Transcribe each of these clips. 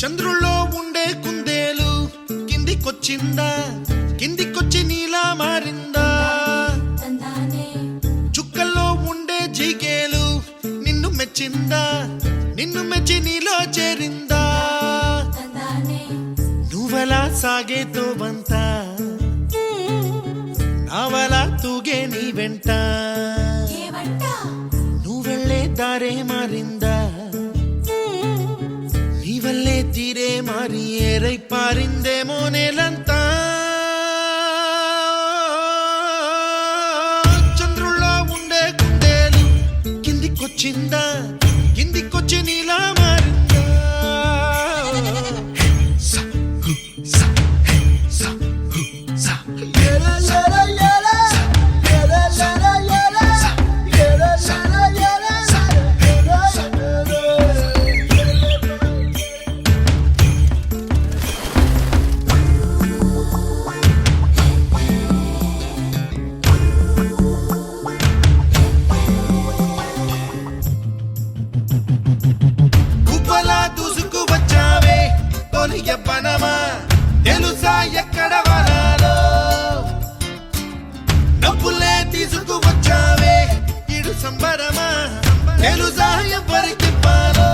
చంద్రుల్లో ఉండే కుందేలు కిందికొచ్చిందా, కిందికొచ్చి నీలా మారిందా? చుక్కల్లో ఉండే జిగేలు నిన్ను మెచ్చిందా, నిన్ను మెచ్చి నీలో చేరిందా? నువ్వలా సాగేతో బంత, నావలా తూగే నీ వెంట, నువ్వెళ్ళే దారే మారిందా, నీ వల్లే తీరే మారి ఏరై పారిందేమో నేలంతా. చంద్రుల్లో ఉండే కుందేలు కిందికొచ్చిందా, కిందికొచ్చి నీలా మారిందా? దూసుకు వచ్చావే తొలి యవ్వనమా, తెలుసా ఎక్కడ వరాలో? డబ్బులే తీసుకు వచ్చావే ఇడు సంబరమా, తెలుసా ఎవరికి పాలో?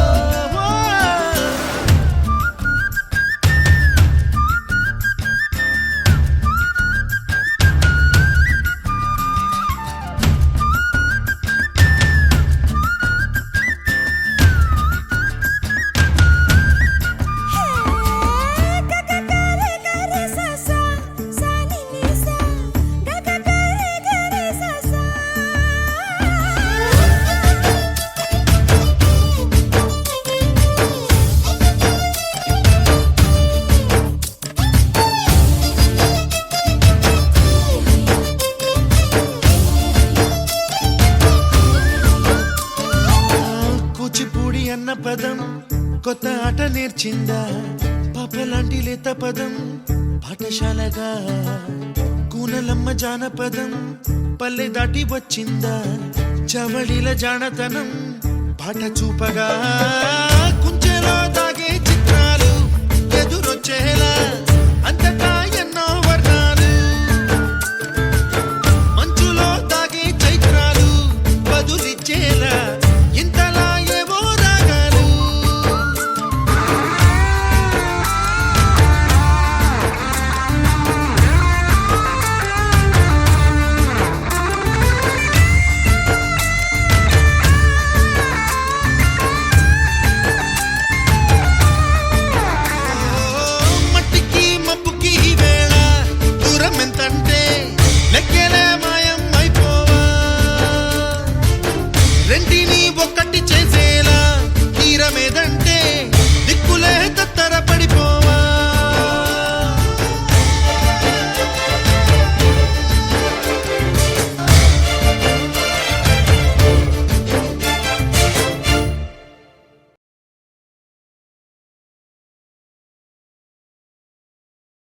కూచిపూడి అన్న పదం కొత్త ఆట నేర్చిందా, పాపలాంటి లేత పదం పాఠశాలగా? కూనలమ్మ జానపదం పల్లె దాటి వచ్చిందా, చవళిల జానతనం పాట చూపగా? కుంచెలో దాగే చిత్రాలు ఎదురొచ్చేలా